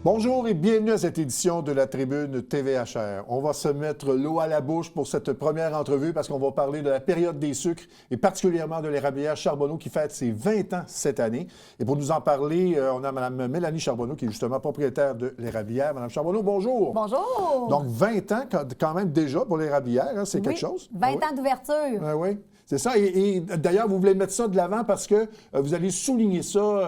Bonjour et bienvenue à cette édition de la Tribune TVHR. On va se mettre l'eau à la bouche pour cette première entrevue parce qu'on va parler de la période des sucres et particulièrement de l'érablière Charbonneau qui fête ses 20 ans cette année. Et pour nous en parler, on a Mme Mélanie Charbonneau qui est justement propriétaire de l'érablière. Mme Charbonneau, bonjour. Bonjour. Donc 20 ans quand même déjà pour l'érablière, hein, c'est quelque chose? 20 ans d'ouverture. Ah oui. C'est ça. Et d'ailleurs, vous voulez mettre ça de l'avant parce que vous allez souligner ça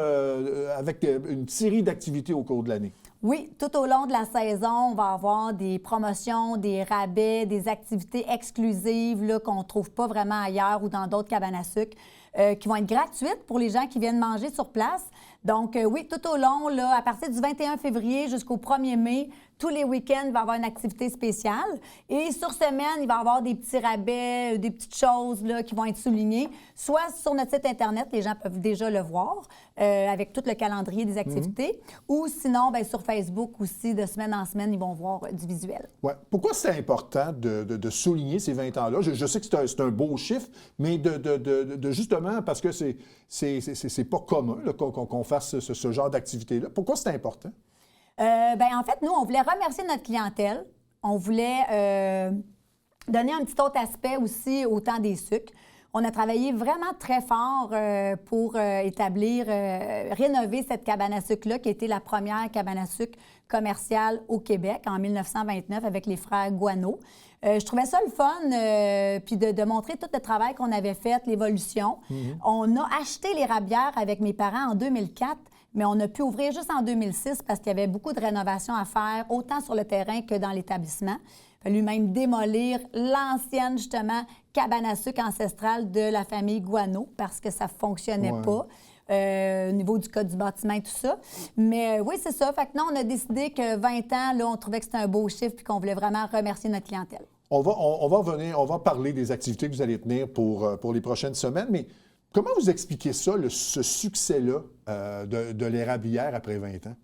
avec une série d'activités au cours de l'année. Oui, tout au long de la saison, on va avoir des promotions, des rabais, des activités exclusives qu'on ne trouve pas vraiment ailleurs ou dans d'autres cabanes à sucre qui vont être gratuites pour les gens qui viennent manger sur place. Donc, oui, tout au long, là, à partir du 21 février jusqu'au 1er mai, tous les week-ends, il va y avoir une activité spéciale. Et sur semaine, il va y avoir des petits rabais, des petites choses là, qui vont être soulignées. Soit sur notre site Internet, les gens peuvent déjà le voir, avec tout le calendrier des activités. Ou sinon, bien, sur Facebook aussi, de semaine en semaine, ils vont voir du visuel. Ouais. Pourquoi c'est important de souligner ces 20 ans-là? Je sais que c'est un beau chiffre, mais de justement, parce que c'est pas commun qu'on fasse ce genre d'activité-là. Pourquoi c'est important? En fait, nous, on voulait remercier notre clientèle. On voulait donner un petit autre aspect aussi au temps des sucres. On a travaillé vraiment très fort pour établir, rénover cette cabane à sucre-là, qui a été la première cabane à sucre commerciale au Québec en 1929 avec les frères Guano. Je trouvais ça le fun, puis de montrer tout le travail qu'on avait fait, l'évolution. On a acheté l'érablière avec mes parents en 2004, mais on a pu ouvrir juste en 2006 parce qu'il y avait beaucoup de rénovations à faire, autant sur le terrain que dans l'établissement. Il a fallu même démolir l'ancienne, justement, cabane à sucre ancestrale de la famille Guano parce que ça ne fonctionnait pas. Au niveau du code du bâtiment et tout ça. Mais oui, c'est ça. Fait que non, on a décidé que 20 ans, là, on trouvait que c'était un beau chiffre et qu'on voulait vraiment remercier notre clientèle. On va parler des activités que vous allez tenir pour les prochaines semaines, mais comment vous expliquez ça, ce succès-là de l'érablière après 20 ans?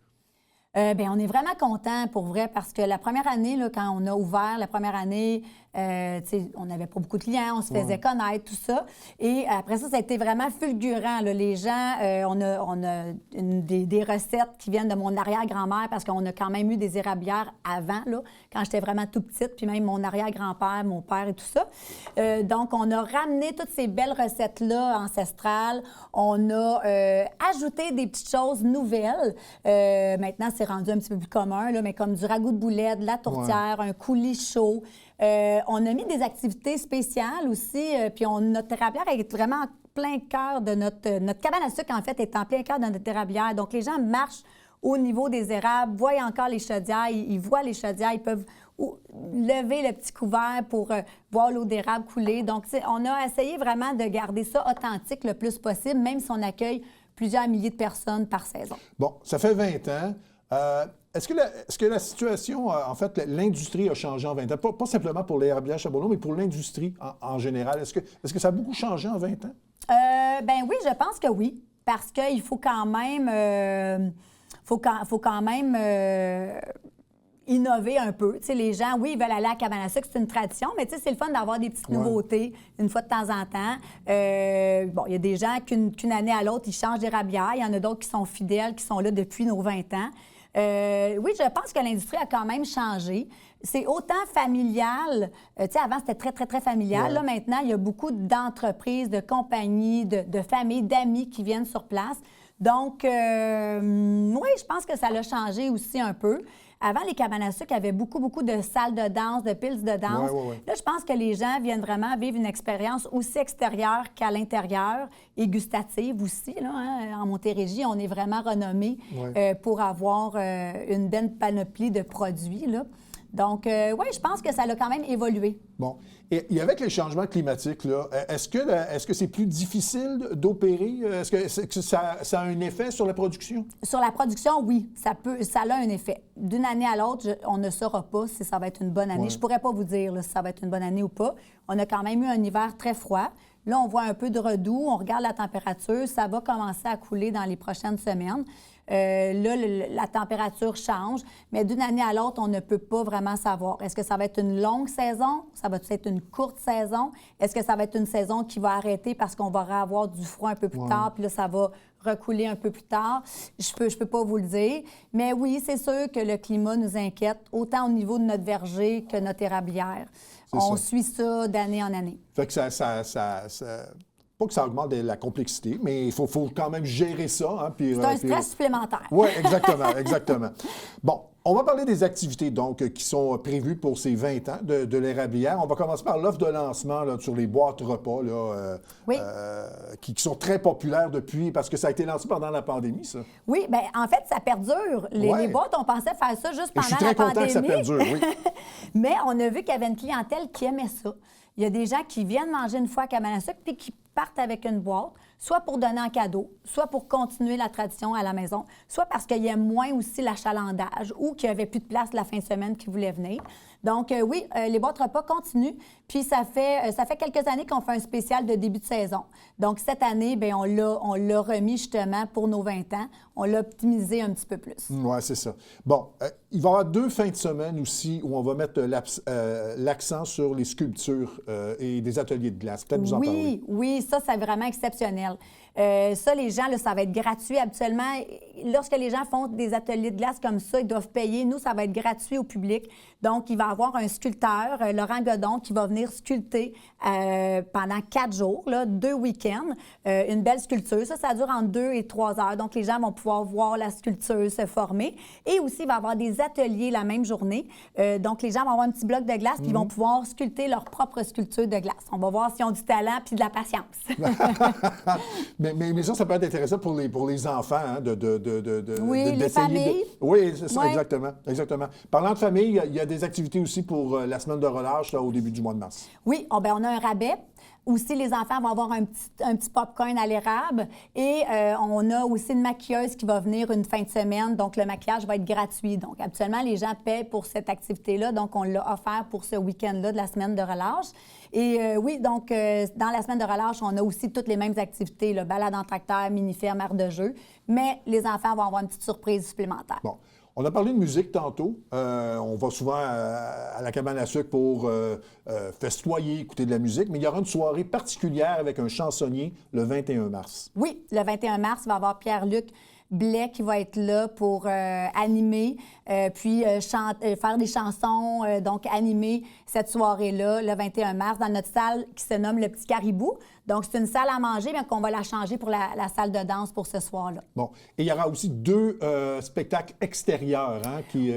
On est vraiment contents pour vrai parce que la première année, là, quand on a ouvert la première année, on n'avait pas beaucoup de clients, on se faisait connaître, tout ça. Et après ça a été vraiment fulgurant. Là. Les gens, on a des recettes qui viennent de mon arrière-grand-mère parce qu'on a quand même eu des érablières avant, là, quand j'étais vraiment tout petite, puis même mon arrière-grand-père, mon père et tout ça. Donc, on a ramené toutes ces belles recettes-là ancestrales. On a ajouté des petites choses nouvelles. Maintenant, c'est rendu un petit peu plus commun, là, mais comme du ragoût de boulet, de la tourtière, un coulis chaud. On a mis des activités spéciales aussi, puis notre érablière est vraiment en plein cœur de notre cabane à sucre, en fait, est en plein cœur de notre érablière. Donc, les gens marchent au niveau des érables, voient encore les chaudières, ils voient les chaudières, ils peuvent lever le petit couvert pour voir l'eau d'érable couler. Donc, on a essayé vraiment de garder ça authentique le plus possible, même si on accueille plusieurs milliers de personnes par saison. Bon, ça fait 20 ans. Est-ce que la situation, en fait, l'industrie a changé en 20 ans? Pas simplement pour l'érablière Charbonneau, mais pour l'industrie en général. Est-ce que ça a beaucoup changé en 20 ans? Oui, je pense que oui. Parce qu'il faut quand même... innover un peu. Tu sais, les gens, oui, ils veulent aller à la cabane à sucre, c'est une tradition, mais tu sais, c'est le fun d'avoir des petites nouveautés une fois de temps en temps. Il y a des gens qu'une année à l'autre, ils changent d'érablière. Il y en a d'autres qui sont fidèles, qui sont là depuis nos 20 ans. Oui, je pense que l'industrie a quand même changé. C'est autant familial. Tu sais, avant, c'était très, très, très familial. Ouais. Là, maintenant, il y a beaucoup d'entreprises, de compagnies, de familles, d'amis qui viennent sur place. Donc, oui, je pense que ça l'a changé aussi un peu. Avant, les cabanes à sucre avaient beaucoup, beaucoup de salles de danse, de piles de danse. Là, je pense que les gens viennent vraiment vivre une expérience aussi extérieure qu'à l'intérieur et gustative aussi. Là, hein. En Montérégie, on est vraiment renommé pour avoir une belle panoplie de produits, là. Donc, oui, je pense que ça a quand même évolué. Bon. Et avec les changements climatiques, là, est-ce que c'est plus difficile d'opérer? Est-ce que ça a un effet sur la production? Sur la production, oui, ça a un effet. D'une année à l'autre, on ne saura pas si ça va être une bonne année. Je ne pourrais pas vous dire là, si ça va être une bonne année ou pas. On a quand même eu un hiver très froid. Là, on voit un peu de redoux, on regarde la température, ça va commencer à couler dans les prochaines semaines. Là, la température change, mais d'une année à l'autre, on ne peut pas vraiment savoir. Est-ce que ça va être une longue saison? Ça va être une courte saison? Est-ce que ça va être une saison qui va arrêter parce qu'on va avoir du froid un peu plus tard, puis là, ça va recouler un peu plus tard? Je peux pas vous le dire. Mais oui, c'est sûr que le climat nous inquiète, autant au niveau de notre verger que notre érablière. On suit ça d'année en année. Fait que pas que ça augmente la complexité, mais il faut quand même gérer ça. Hein, c'est un stress supplémentaire. Oui, exactement, exactement. Bon, on va parler des activités donc qui sont prévues pour ces 20 ans de l'érablière. On va commencer par l'offre de lancement là, sur les boîtes repas là, qui sont très populaires depuis, parce que ça a été lancé pendant la pandémie, ça. Oui, bien, en fait, ça perdure. Les boîtes, on pensait faire ça juste pendant la pandémie. Je suis très content que ça perdure, oui. Mais on a vu qu'il y avait une clientèle qui aimait ça. Il y a des gens qui viennent manger une fois à cabane à sucre puis qui partent avec une boîte, soit pour donner en cadeau, soit pour continuer la tradition à la maison, soit parce qu'il y a moins aussi l'achalandage ou qu'il n'y avait plus de place la fin de semaine qui voulait venir. Donc, oui, les boîtes repas continuent. Puis, ça fait quelques années qu'on fait un spécial de début de saison. Donc, cette année, bien, on l'a remis justement pour nos 20 ans. On l'a optimisé un petit peu plus. Oui, c'est ça. Bon, il va y avoir 2 fins de semaine aussi où on va mettre l'accent sur les sculptures et des ateliers de glace. Peut-être vous en parler. Oui, ça, c'est vraiment exceptionnel. Ça, les gens, là, ça va être gratuit. Habituellement, lorsque les gens font des ateliers de glace comme ça, ils doivent payer. Nous, ça va être gratuit au public. Donc, il va y avoir un sculpteur, Laurent Godon, qui va venir sculpter pendant 4 jours, là, 2 week-ends, une belle sculpture. Ça dure entre 2 et 3 heures. Donc, les gens vont pouvoir voir la sculpture se former. Et aussi, il va y avoir des ateliers la même journée. Donc, les gens vont avoir un petit bloc de glace puis ils vont pouvoir sculpter leur propre sculpture de glace. On va voir s'ils ont du talent puis de la patience. Mais ça peut être intéressant pour les enfants, hein, oui, les familles. Oui, c'est ça, exactement. Parlant de famille, il y a des activités aussi pour la semaine de relâche là, au début du mois de mars. Oui, on a un rabais. Aussi, les enfants vont avoir un petit popcorn à l'érable. Et on a aussi une maquilleuse qui va venir une fin de semaine. Donc, le maquillage va être gratuit. Donc, habituellement, les gens paient pour cette activité-là. Donc, on l'a offert pour ce week-end-là de la semaine de relâche. Et oui, donc, dans la semaine de relâche, on a aussi toutes les mêmes activités, là, balade en tracteur, mini-ferme, aire de jeu. Mais les enfants vont avoir une petite surprise supplémentaire. Bon. On a parlé de musique tantôt. On va souvent à la cabane à sucre pour festoyer, écouter de la musique, mais il y aura une soirée particulière avec un chansonnier le 21 mars. Oui, le 21 mars, il va y avoir Pierre-Luc Blais qui va être là pour animer, puis faire des chansons, donc animer cette soirée-là le 21 mars dans notre salle qui se nomme Le Petit Caribou. Donc, c'est une salle à manger, mais qu'on va la changer pour la salle de danse pour ce soir-là. Bon. Et il y aura aussi 2 spectacles extérieurs, hein, qui...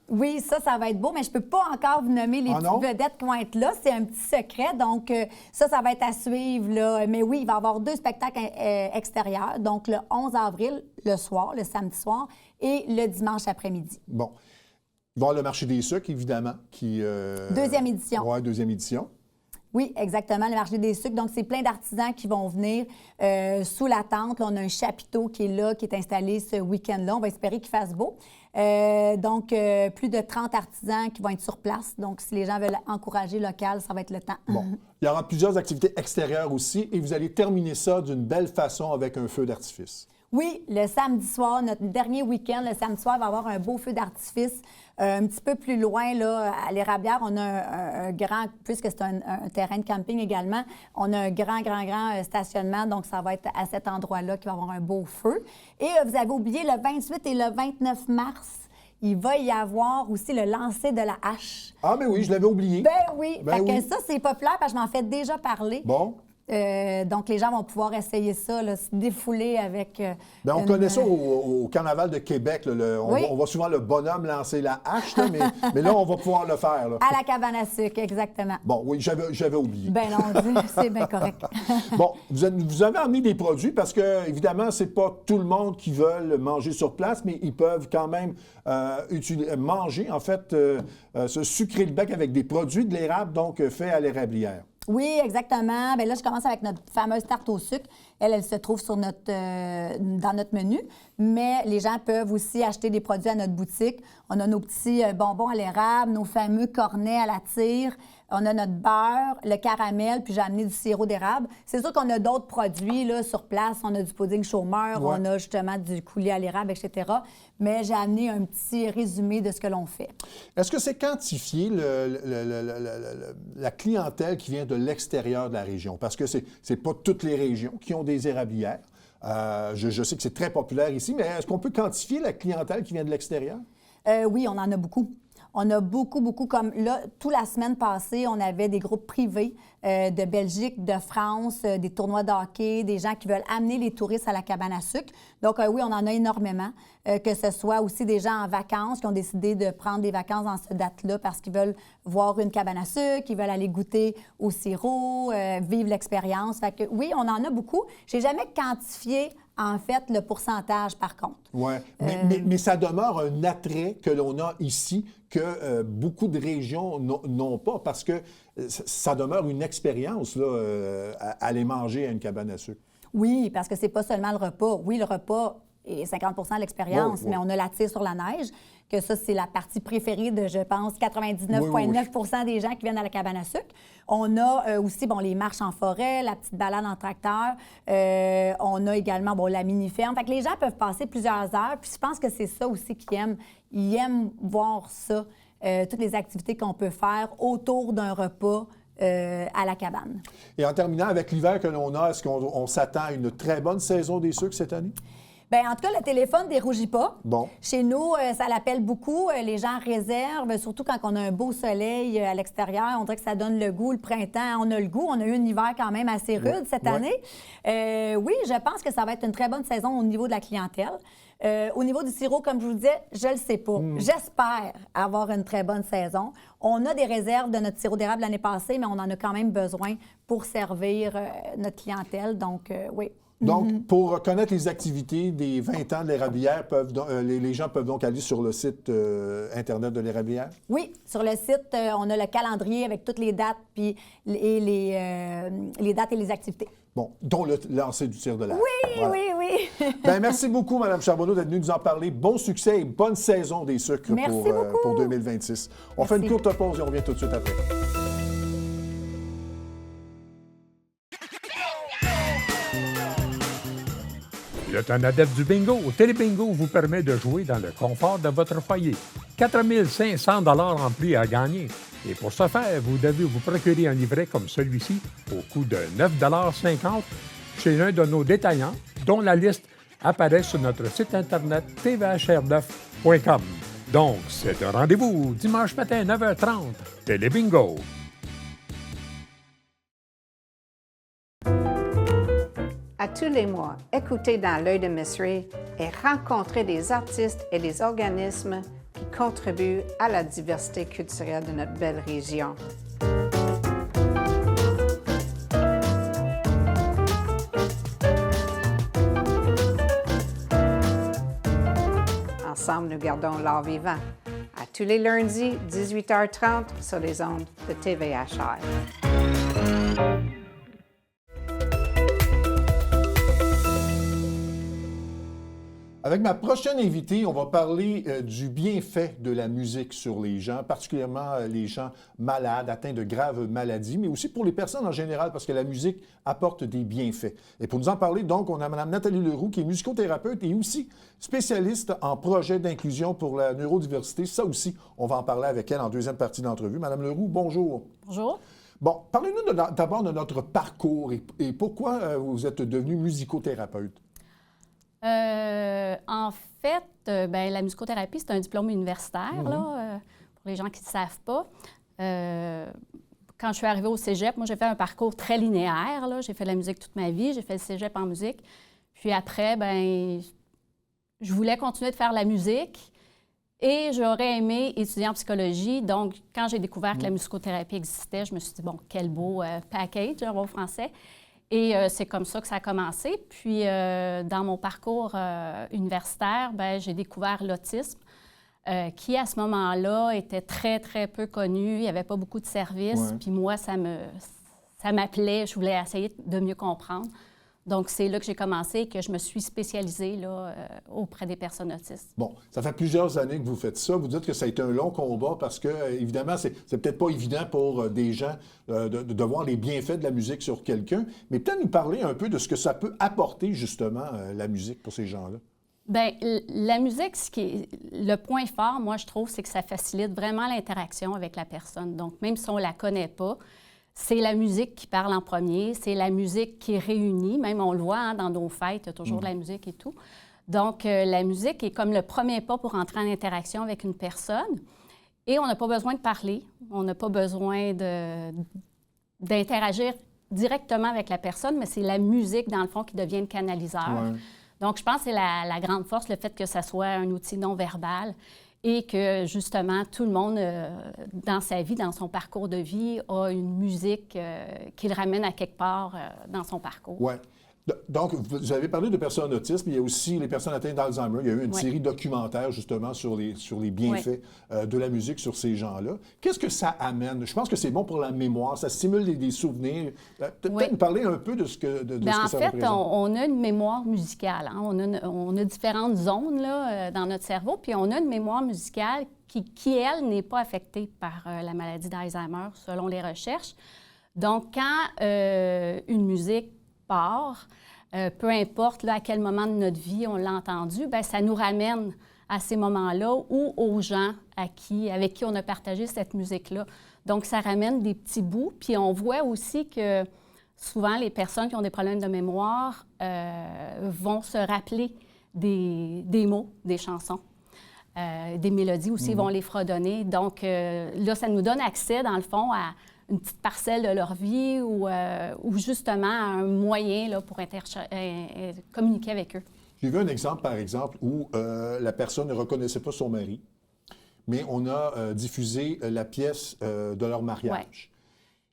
Oui, ça va être beau, mais je ne peux pas encore vous nommer les petites vedettes qui vont être là. C'est un petit secret, donc ça va être à suivre, là. Mais oui, il va y avoir 2 spectacles extérieurs, donc le 11 avril, le soir, le samedi soir, et le dimanche après-midi. Bon. Il va y avoir le marché des sucres, évidemment, qui... Deuxième édition. Oui, 2e édition. Oui, exactement, le marché des sucres. Donc, c'est plein d'artisans qui vont venir sous la tente. Là, on a un chapiteau qui est là, qui est installé ce week-end-là. On va espérer qu'il fasse beau. Donc, plus de 30 artisans qui vont être sur place. Donc, si les gens veulent encourager local, ça va être le temps. Bon. Il y aura plusieurs activités extérieures aussi et vous allez terminer ça d'une belle façon avec un feu d'artifice. Oui, le samedi soir, notre dernier week-end, le samedi soir, il va y avoir un beau feu d'artifice. Un petit peu plus loin, là, à l'Érablière, on a un grand, puisque c'est un terrain de camping également, on a un grand stationnement. Donc, ça va être à cet endroit-là qu'il va y avoir un beau feu. Et vous avez oublié, le 28 et le 29 mars, il va y avoir aussi le lancer de la hache. Ah, mais oui, je l'avais oublié. Ben oui. Fait que ça, c'est populaire parce que je m'en fais déjà parler. Bon. Donc, les gens vont pouvoir essayer ça, là, se défouler avec... on connaît ça au Carnaval de Québec. Là, on voit souvent le bonhomme lancer la hache, là, mais là, on va pouvoir le faire. Là. À la cabane à sucre, exactement. Bon, oui, j'avais oublié. Ben non, c'est bien correct. Bon, vous avez amené des produits parce que, évidemment, c'est pas tout le monde qui veut manger sur place, mais ils peuvent quand même manger, en fait, se sucrer le bec avec des produits de l'érable, donc faits à l'érablière. Oui, exactement. Bien là, je commence avec notre fameuse tarte au sucre. Elle se trouve sur dans notre menu. Mais les gens peuvent aussi acheter des produits à notre boutique. On a nos petits bonbons à l'érable, nos fameux cornets à la tire. On a notre beurre, le caramel, puis j'ai amené du sirop d'érable. C'est sûr qu'on a d'autres produits là, sur place. On a du pudding chômeur, on a justement du coulis à l'érable, etc. Mais j'ai amené un petit résumé de ce que l'on fait. Est-ce que c'est quantifié la clientèle qui vient de l'extérieur de la région? Parce que c'est pas toutes les régions qui ont des érablières. Je sais que c'est très populaire ici, mais est-ce qu'on peut quantifier la clientèle qui vient de l'extérieur? Oui, on en a beaucoup. On a beaucoup, beaucoup, comme là, toute la semaine passée, on avait des groupes privés de Belgique, de France, des tournois de hockey, des gens qui veulent amener les touristes à la cabane à sucre. Donc, oui, on en a énormément. Que ce soit aussi des gens en vacances qui ont décidé de prendre des vacances dans cette date-là parce qu'ils veulent voir une cabane à sucre, ils veulent aller goûter au sirop, vivre l'expérience. Fait que oui, on en a beaucoup. J'ai jamais quantifié en fait, le pourcentage, par contre. Oui, mais ça demeure un attrait que l'on a ici que beaucoup de régions n'ont pas parce que ça demeure une expérience, là, aller manger à une cabane à sucre. Oui, parce que c'est pas seulement le repas. Oui, le repas est 50 de l'expérience, mais on a la tire sur la neige, que ça, c'est la partie préférée de, je pense, 99,9 des gens qui viennent à la cabane à sucre. On a aussi, les marches en forêt, la petite balade en tracteur. On a également, la mini-ferme. Fait que les gens peuvent passer plusieurs heures. Puis je pense que c'est ça aussi qu'ils aiment. Ils aiment voir ça, toutes les activités qu'on peut faire autour d'un repas à la cabane. Et en terminant, avec l'hiver que l'on a, est-ce qu'on s'attend à une très bonne saison des sucres cette année? Bien, en tout cas, le téléphone ne dérougit pas. Bon. Chez nous, ça l'appelle beaucoup. Les gens réservent, surtout quand on a un beau soleil à l'extérieur. On dirait que ça donne le goût. Le printemps, on a le goût. On a eu un hiver quand même assez rude cette année. Oui, je pense que ça va être une très bonne saison au niveau de la clientèle. Au niveau du sirop, comme je vous disais, je ne le sais pas. J'espère avoir une très bonne saison. On a des réserves de notre sirop d'érable l'année passée, mais on en a quand même besoin pour servir notre clientèle. Donc, oui. Donc, pour connaître les activités des 20 ans de l'Érablière, les gens peuvent donc aller sur le site Internet de l'Érablière? Oui, sur le site, on a le calendrier avec toutes les dates puis les dates et les activités. Bon, dont le lancer du tir de l'arc. Oui, voilà. Oui. Bien, merci beaucoup, Mme Charbonneau, d'être venue nous en parler. Bon succès et bonne saison des sucres pour 2026. On fait une courte pause et on revient tout de suite après. Le Tonadette du bingo, Télébingo vous permet de jouer dans le confort de votre foyer. 4 500 $ en prix à gagner. Et pour ce faire, vous devez vous procurer un livret comme celui-ci au coût de 9,50 $ chez l'un de nos détaillants, dont la liste apparaît sur notre site internet tvhr9.com. Donc, c'est un rendez-vous dimanche matin 9h30. Télébingo. À tous les mois, écoutez Dans l'œil de Miss Ray et rencontrez des artistes et des organismes qui contribuent à la diversité culturelle de notre belle région. Ensemble, nous gardons l'art vivant. À tous les lundis, 18h30, sur les ondes de TVHR. Avec ma prochaine invitée, on va parler du bienfait de la musique sur les gens, particulièrement les gens malades, atteints de graves maladies, mais aussi pour les personnes en général, parce que la musique apporte des bienfaits. Et pour nous en parler, donc, on a Mme Nathalie Leroux, qui est musicothérapeute et aussi spécialiste en projet d'inclusion pour la neurodiversité. Ça aussi, on va en parler avec elle en deuxième partie d'entrevue. Mme Leroux, bonjour. Bonjour. Bon, parlez-nous d'abord de notre parcours et pourquoi vous êtes devenue musicothérapeute. En fait, la musicothérapie, c'est un diplôme universitaire, là, pour les gens qui ne savent pas. Quand je suis arrivée au cégep, moi, j'ai fait un parcours très linéaire, là. J'ai fait de la musique toute ma vie, j'ai fait le cégep en musique. Puis après, je voulais continuer de faire la musique et j'aurais aimé étudier en psychologie. Donc, quand j'ai découvert que la musicothérapie existait, je me suis dit, bon, quel beau package, en bon français. Et c'est comme ça que ça a commencé. Puis, dans mon parcours universitaire, j'ai découvert l'autisme, qui, à ce moment-là, était très, très peu connu. Il n'y avait pas beaucoup de services. Ouais. Puis moi, ça m'appelait. Je voulais essayer de mieux comprendre. Donc, c'est là que j'ai commencé et que je me suis spécialisée là, auprès des personnes autistes. Bon, ça fait plusieurs années que vous faites ça. Vous dites que ça a été un long combat parce que, évidemment, c'est peut-être pas évident pour des gens de voir les bienfaits de la musique sur quelqu'un, mais peut-être nous parler un peu de ce que ça peut apporter, justement, la musique pour ces gens-là. Bien, la musique, le point fort, moi, je trouve, c'est que ça facilite vraiment l'interaction avec la personne. Donc, même si on ne la connaît pas, c'est la musique qui parle en premier, c'est la musique qui réunit. Même on le voit hein, dans nos fêtes, il y a toujours de la musique et tout. Donc, la musique est comme le premier pas pour entrer en interaction avec une personne. Et on n'a pas besoin de parler, on n'a pas besoin d'interagir directement avec la personne, mais c'est la musique, dans le fond, qui devient le canaliseur. Ouais. Donc, je pense que c'est la grande force, le fait que ça soit un outil non-verbal et que, justement, tout le monde, dans sa vie, dans son parcours de vie, a une musique qui le ramène à quelque part dans son parcours. Oui. Donc, vous avez parlé de personnes autistes, mais il y a aussi les personnes atteintes d'Alzheimer. Il y a eu une série documentaire, justement, sur les bienfaits de la musique sur ces gens-là. Qu'est-ce que ça amène? Je pense que c'est bon pour la mémoire, ça stimule des souvenirs. Peut-être nous parler un peu de ce que, ce que ça représente. En fait, on a une mémoire musicale. Hein? On a différentes zones là, dans notre cerveau, puis on a une mémoire musicale qui elle, n'est pas affectée par la maladie d'Alzheimer, selon les recherches. Donc, quand une musique part, peu importe là, à quel moment de notre vie on l'a entendu, bien, ça nous ramène à ces moments-là ou aux gens avec qui on a partagé cette musique-là. Donc, ça ramène des petits bouts. Puis, on voit aussi que souvent, les personnes qui ont des problèmes de mémoire vont se rappeler des mots, des chansons, des mélodies aussi, vont les fredonner. Donc, là, ça nous donne accès, dans le fond, à une petite parcelle de leur vie ou justement un moyen là, pour communiquer avec eux. J'ai vu un exemple, par exemple, où la personne ne reconnaissait pas son mari, mais on a diffusé la pièce de leur mariage. Ouais.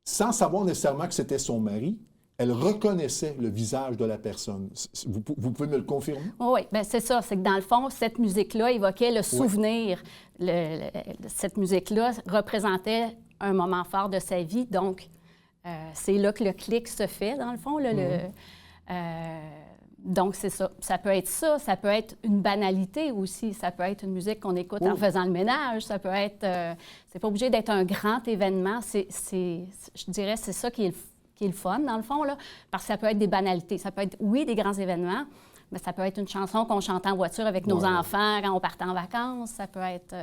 Sans savoir nécessairement que c'était son mari, elle reconnaissait le visage de la personne. Vous pouvez me le confirmer? Oui, bien c'est ça. C'est que dans le fond, cette musique-là évoquait le souvenir. Cette musique-là représentait un moment fort de sa vie. Donc, c'est là que le clic se fait, dans le fond. Là, donc, c'est ça. Ça peut être une banalité aussi. Ça peut être une musique qu'on écoute en faisant le ménage. Ça peut être... c'est pas obligé d'être un grand événement. Je dirais c'est ça qui est le fun, dans le fond, là, parce que ça peut être des banalités. Ça peut être, oui, des grands événements, mais ça peut être une chanson qu'on chante en voiture avec nos enfants quand on part en vacances. Ça peut être...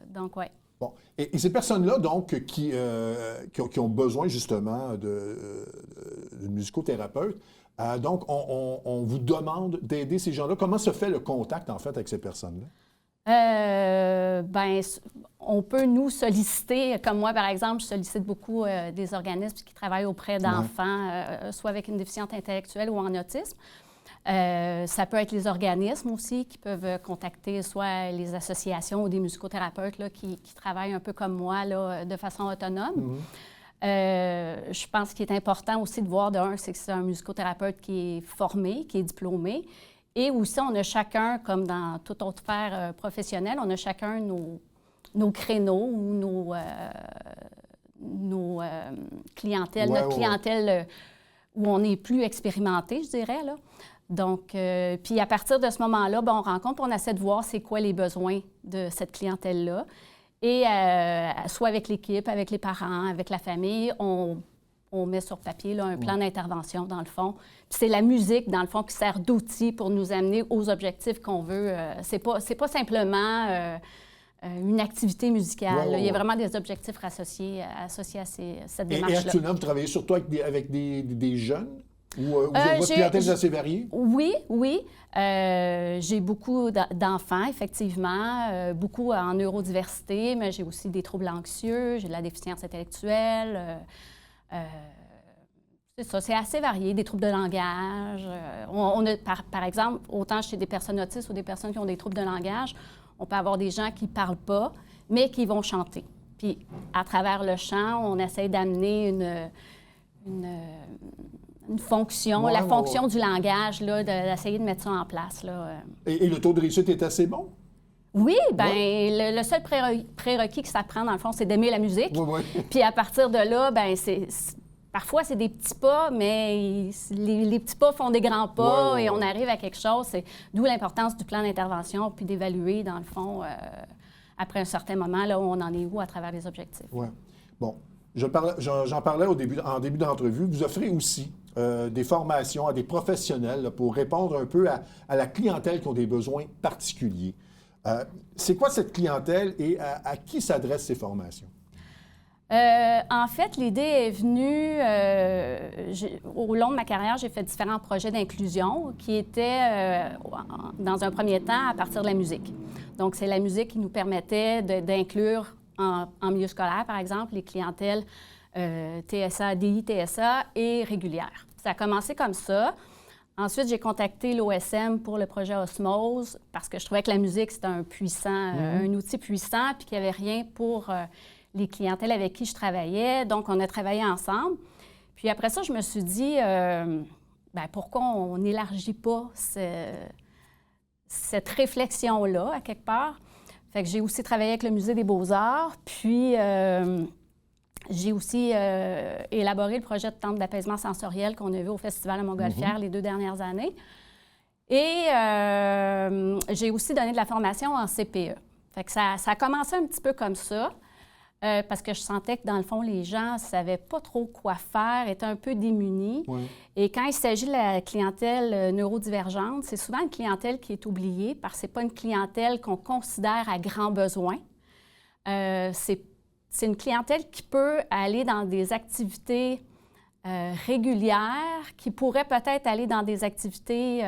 donc, oui. Bon. Et ces personnes-là, donc, qui ont besoin, justement, d'une musicothérapeute, donc, on vous demande d'aider ces gens-là. Comment se fait le contact, en fait, avec ces personnes-là? Bien, on peut nous solliciter, comme moi, par exemple, je sollicite beaucoup des organismes qui travaillent auprès d'enfants, soit avec une déficience intellectuelle ou en autisme. Ça peut être les organismes aussi qui peuvent contacter soit les associations ou des musicothérapeutes là, qui travaillent un peu comme moi là, de façon autonome. Je pense qu'il est important aussi de voir c'est que c'est un musicothérapeute qui est formé, qui est diplômé. Et aussi, on a chacun, comme dans toute autre sphère professionnelle, on a chacun nos créneaux ou nos clientèles, notre clientèle où on est plus expérimenté, je dirais, là. Donc, puis à partir de ce moment-là, bien, on rencontre, on essaie de voir c'est quoi les besoins de cette clientèle-là. Et soit avec l'équipe, avec les parents, avec la famille, on met sur papier là, un plan d'intervention, dans le fond. Puis c'est la musique, dans le fond, qui sert d'outil pour nous amener aux objectifs qu'on veut. C'est pas simplement une activité musicale. Il y a vraiment des objectifs associés à cette démarche-là. Et actuellement, vous travaillez surtout avec des jeunes? Ou votre clientèle est assez variée? Oui. J'ai beaucoup d'enfants, effectivement, beaucoup en neurodiversité, mais j'ai aussi des troubles anxieux, j'ai de la déficience intellectuelle. C'est ça, c'est assez varié, des troubles de langage. On a, par exemple, autant chez des personnes autistes ou des personnes qui ont des troubles de langage, on peut avoir des gens qui ne parlent pas, mais qui vont chanter. Puis, à travers le chant, on essaie d'amener une fonction, la fonction du langage, là, d'essayer de mettre ça en place. Là. Et le taux de réussite est assez bon? Oui, bien, le seul prérequis que ça prend, dans le fond, c'est d'aimer la musique. Puis à partir de là, bien, parfois, c'est des petits pas, mais les petits pas font des grands pas et on arrive à quelque chose. C'est d'où l'importance du plan d'intervention, puis d'évaluer, dans le fond, après un certain moment, là, où on en est où à travers les objectifs. Oui. Bon, j'en parlais en début d'entrevue. Vous offrez aussi des formations à des professionnels là, pour répondre un peu à la clientèle qui ont des besoins particuliers. C'est quoi cette clientèle et à qui s'adressent ces formations? En fait, l'idée est venue, au long de ma carrière, j'ai fait différents projets d'inclusion qui étaient, dans un premier temps, à partir de la musique. Donc, c'est la musique qui nous permettait d'inclure en milieu scolaire, par exemple, les clientèles TSA, DI, TSA et régulières. Ça a commencé comme ça. Ensuite, j'ai contacté l'OSM pour le projet Osmose parce que je trouvais que la musique, c'était un outil puissant puis qu'il n'y avait rien pour les clientèles avec qui je travaillais. Donc, on a travaillé ensemble. Puis après ça, je me suis dit, pourquoi on n'élargit pas cette réflexion-là, à quelque part? Fait que j'ai aussi travaillé avec le Musée des Beaux-Arts, puis j'ai aussi élaboré le projet de tente d'apaisement sensoriel qu'on a vu au Festival de Montgolfière les 2 dernières années. Et j'ai aussi donné de la formation en CPE. Fait que ça a commencé un petit peu comme ça, parce que je sentais que, dans le fond, les gens ne savaient pas trop quoi faire, étaient un peu démunis. Oui. Et quand il s'agit de la clientèle neurodivergente, c'est souvent une clientèle qui est oubliée parce que ce n'est pas une clientèle qu'on considère à grands besoins. C'est une clientèle qui peut aller dans des activités régulières, qui pourrait peut-être aller dans des activités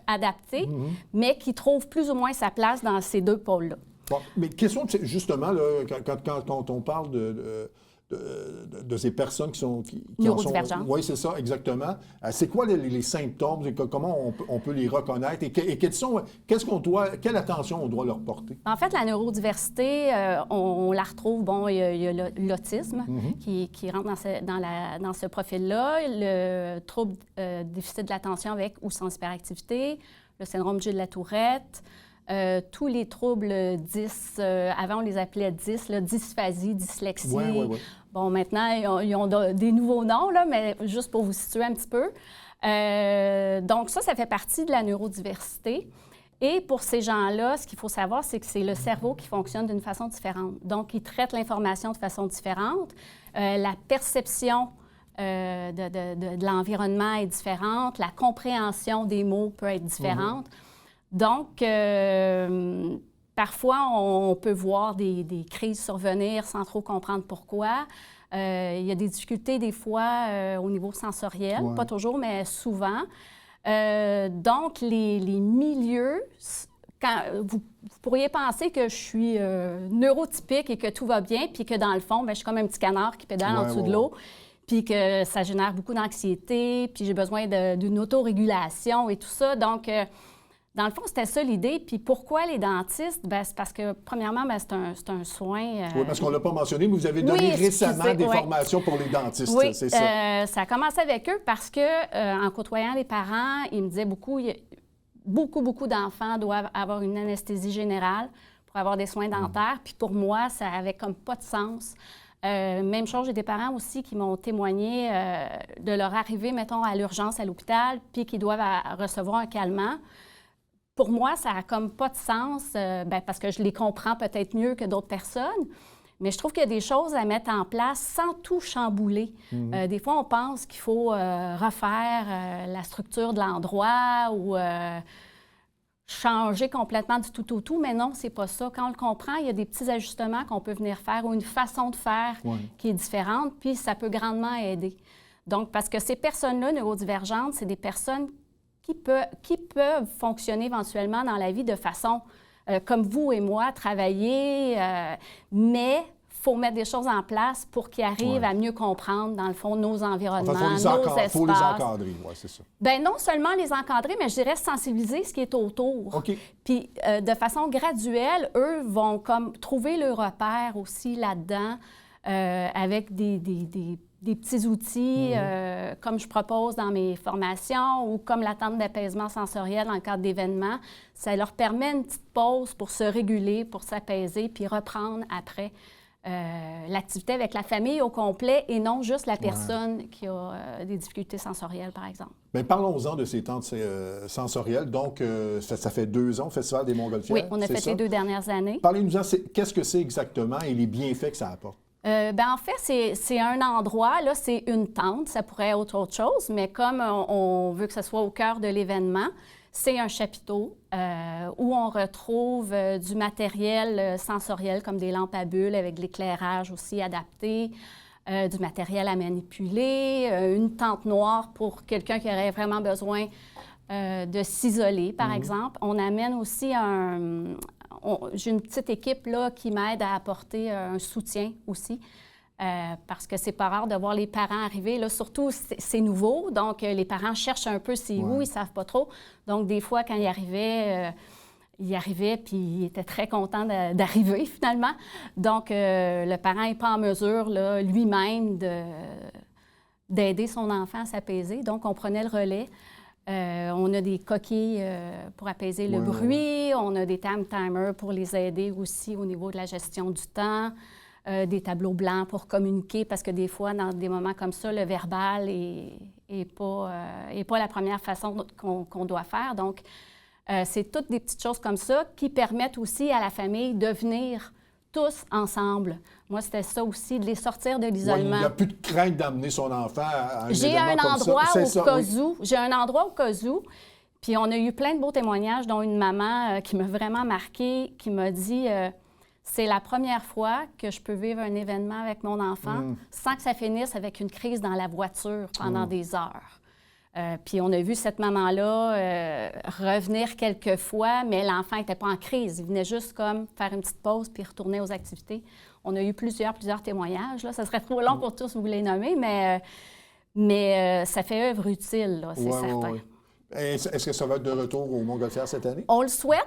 adaptées, mais qui trouve plus ou moins sa place dans ces 2 pôles-là. Bon, mais question, justement, là, quand on parle de ces personnes qui sont... Neurodivergentes. Oui, c'est ça, exactement. C'est quoi les symptômes? Comment on peut les reconnaître? Et quelle attention on doit leur porter? En fait, la neurodiversité, on la retrouve, il y a l'autisme qui rentre dans ce profil-là, le trouble déficit de l'attention avec ou sans hyperactivité, le syndrome G de la Tourette, tous les troubles 10, avant on les appelait 10, là, dysphasie, dyslexie. Oui. Bon, maintenant, ils ont des nouveaux noms, là, mais juste pour vous situer un petit peu. Donc ça fait partie de la neurodiversité. Et pour ces gens-là, ce qu'il faut savoir, c'est que c'est le cerveau qui fonctionne d'une façon différente. Donc, ils traitent l'information de façon différente. La perception de l'environnement est différente. La compréhension des mots peut être différente. Donc, parfois, on peut voir des crises survenir sans trop comprendre pourquoi. Il y a des difficultés des fois au niveau sensoriel, pas toujours, mais souvent. Donc, les milieux, vous pourriez penser que je suis neurotypique et que tout va bien, puis que dans le fond, je suis comme un petit canard qui pédale en dessous de l'eau, puis que ça génère beaucoup d'anxiété, puis j'ai besoin d'une autorégulation et tout ça. Donc, dans le fond, c'était ça l'idée. Puis pourquoi les dentistes? C'est parce que, premièrement, c'est un soin... Oui, parce qu'on ne l'a pas mentionné, mais vous avez donné récemment des formations pour les dentistes, c'est ça? Ça a commencé avec eux parce que, en côtoyant les parents, ils me disaient beaucoup d'enfants doivent avoir une anesthésie générale pour avoir des soins dentaires. Puis pour moi, ça avait comme pas de sens. Même chose, j'ai des parents aussi qui m'ont témoigné de leur arrivée, mettons, à l'urgence à l'hôpital, puis qui doivent recevoir un calmant. Pour moi, ça n'a comme pas de sens, parce que je les comprends peut-être mieux que d'autres personnes, mais je trouve qu'il y a des choses à mettre en place sans tout chambouler. Des fois, on pense qu'il faut refaire la structure de l'endroit ou changer complètement du tout au tout, mais non, c'est pas ça. Quand on le comprend, il y a des petits ajustements qu'on peut venir faire ou une façon de faire qui est différente, puis ça peut grandement aider. Donc, parce que ces personnes-là neurodivergentes, c'est des personnes qui peuvent fonctionner éventuellement dans la vie de façon, comme vous et moi, travailler, mais il faut mettre des choses en place pour qu'ils arrivent à mieux comprendre, dans le fond, nos environnements, nos espaces. Il faut les encadrer, oui, c'est ça. Bien, non seulement les encadrer, mais je dirais sensibiliser ce qui est autour. OK. Puis, de façon graduelle, eux vont comme trouver le repère aussi là-dedans avec des petits outils comme je propose dans mes formations ou comme la tente d'apaisement sensoriel dans le cadre d'événements. Ça leur permet une petite pause pour se réguler, pour s'apaiser, puis reprendre après l'activité avec la famille au complet et non juste la personne qui a des difficultés sensorielles, par exemple. Bien, parlons-en de ces tentes sensorielles. Donc, ça fait 2 ans au Festival des Montgolfières. Oui, on a fait les 2 dernières années. Parlez-nous-en, qu'est-ce que c'est exactement et les bienfaits que ça apporte? En fait, c'est un endroit, là, c'est une tente, ça pourrait être autre chose, mais comme on veut que ce soit au cœur de l'événement, c'est un chapiteau où on retrouve du matériel sensoriel comme des lampes à bulles avec de l'éclairage aussi adapté, du matériel à manipuler, une tente noire pour quelqu'un qui aurait vraiment besoin de s'isoler, par exemple. On amène aussi j'ai une petite équipe là, qui m'aide à apporter un soutien aussi. Parce que c'est pas rare de voir les parents arriver. Là, surtout, c'est nouveau, donc les parents cherchent un peu c'est où, ils savent pas trop. Donc, des fois, quand ils arrivaient puis ils étaient très contents d'arriver, finalement. Donc, le parent n'est pas en mesure, là, lui-même, d'aider son enfant à s'apaiser. Donc, on prenait le relais. On a des coquilles pour apaiser le bruit. On a des timers pour les aider aussi au niveau de la gestion du temps. Des tableaux blancs pour communiquer, parce que des fois, dans des moments comme ça, le verbal n'est pas la première façon qu'on doit faire. Donc, c'est toutes des petites choses comme ça qui permettent aussi à la famille de venir tous ensemble. Moi, c'était ça aussi, de les sortir de l'isolement. Il n'y a plus de crainte d'amener son enfant à un J'ai événement un comme ça. endroit C'est au cas où. J'ai un endroit au cas où. Puis on a eu plein de beaux témoignages, dont une maman qui m'a vraiment marquée, qui m'a dit... c'est la première fois que je peux vivre un événement avec mon enfant sans que ça finisse avec une crise dans la voiture pendant des heures. Puis on a vu cette maman-là revenir quelques fois, mais l'enfant n'était pas en crise. Il venait juste comme faire une petite pause puis retourner aux activités. On a eu plusieurs témoignages. Là. Ça serait trop long pour tous vous les nommer, mais ça fait œuvre utile, là, c'est certain. Est-ce que ça va être de retour au Montgolfière cette année? On le souhaite.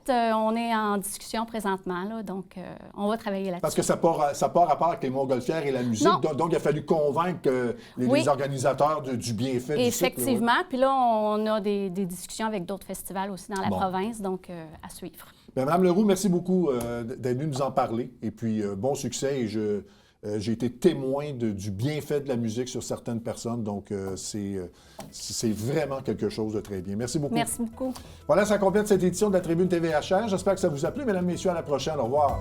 On est en discussion présentement, là, donc on va travailler là-dessus. Parce que ça part rapport avec les Montgolfières et la musique. Donc, il a fallu convaincre les organisateurs du bienfait du cycle. Effectivement. Puis là, on a des discussions avec d'autres festivals aussi dans la province, donc à suivre. Bien, Mme Leroux, merci beaucoup d'être venue nous en parler. Et puis, bon succès. Et j'ai été témoin du bienfait de la musique sur certaines personnes, donc c'est vraiment quelque chose de très bien. Merci beaucoup. Merci beaucoup. Voilà, ça complète cette édition de la Tribune TVHR. J'espère que ça vous a plu, mesdames, messieurs. À la prochaine. Au revoir.